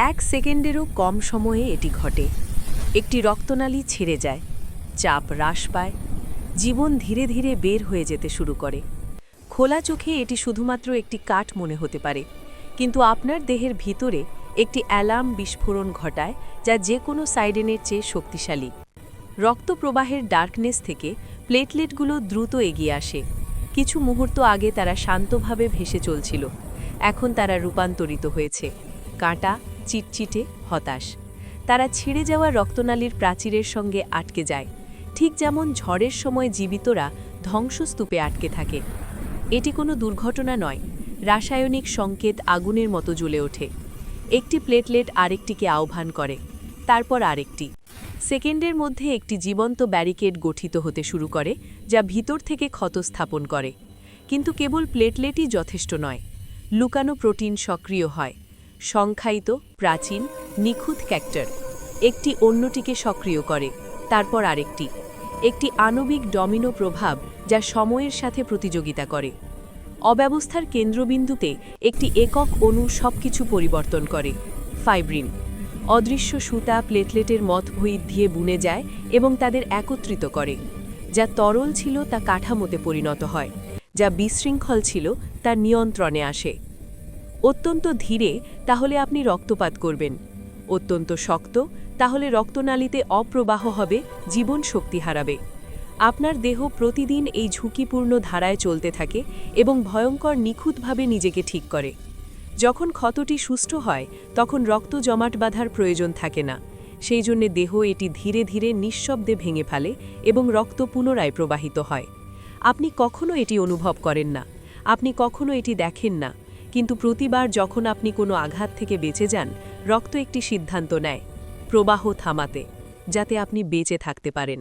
1 সেকেন্ডেরও কম সময়ে এটি ঘটে। একটি রক্তনালী ছেড়ে যায়, চাপ হ্রাস পায়, জীবন ধীরে ধীরে বের হয়ে যেতে শুরু করে। খোলা চোখে এটি শুধুমাত্র একটি কাট মনে হতে পারে, কিন্তু আপনার দেহের ভিতরে একটি অ্যালার্ম বিস্ফোরণ ঘটায় যা যে কোনো সাইরেনের চেয়ে শক্তিশালী। রক্ত প্রবাহের ডার্কনেস থেকে প্লেটলেটগুলো দ্রুত এগিয়ে আসে। কিছু মুহূর্ত আগে তারা শান্তভাবে ভেসে চলছিল, এখন তারা রূপান্তরিত হয়েছে কাঁটা, চিটচিটে, হতাশ। তারা ছিঁড়ে যাওয়া রক্তনালীর প্রাচীরের সঙ্গে আটকে যায়, ঠিক যেমন ঝড়ের সময় জীবিতরা ধ্বংসস্তূপে আটকে থাকে। এটি কোনো দুর্ঘটনা নয়, রাসায়নিক সংকেত আগুনের মতো জ্বলে ওঠে। একটি প্লেটলেট আরেকটিকে আহ্বান করে, তারপর আরেকটি। সেকেন্ডের মধ্যে একটি জীবন্ত ব্যারিকেড গঠিত হতে শুরু করে, যা ভিতর থেকে ক্ষত স্থাপন করে। কিন্তু কেবল প্লেটলেটই যথেষ্ট নয়, লুকানো প্রোটিন সক্রিয় হয়। সংখ্যায়িত, প্রাচীন, নিখুঁত ক্যাক্টর একটি অন্যটিকে সক্রিয় করে, তারপর আরেকটি। একটি আণবিক ডমিনো প্রভাব যা সময়ের সাথে প্রতিযোগিতা করে। অব্যবস্থার কেন্দ্রবিন্দুতে একটি একক অণু সবকিছু পরিবর্তন করে, ফাইব্রিন। অদৃশ্য সুতা প্লেটলেটের মথভৈদ দিয়ে বুনে যায় এবং তাদের একত্রিত করে। যা তরল ছিল তা কাঠামোতে পরিণত হয়, যা বিশৃঙ্খল ছিল তার নিয়ন্ত্রণে আসে। অত্যন্ত ধীরে, তাহলে আপনি রক্তপাত করবেন। অত্যন্ত শক্ত, তাহলে রক্তনালীতে অপ্রবাহ হবে, জীবন শক্তি হারাবে। আপনার দেহ প্রতিদিন এই ঝুঁকিপূর্ণ ধারায় চলতে থাকে এবং ভয়ঙ্কর নিখুঁতভাবে নিজেকে ঠিক করে। যখন ক্ষতটি সুস্থ হয়, তখন রক্ত জমাট বাঁধার প্রয়োজন থাকে না। সেই জন্য দেহ এটি ধীরে ধীরে নিঃশব্দে ভেঙে ফেলে এবং রক্ত পুনরায় প্রবাহিত হয়। আপনি কখনো এটি অনুভব করেন না, আপনি কখনো এটি দেখেন না, কিন্তু প্রতিবার যখন আপনি কোনো আঘাত থেকে বেঁচে যান, রক্ত একটি সিদ্ধান্ত নেয় প্রবাহ থামাতে, যাতে আপনি বেঁচে থাকতে পারেন।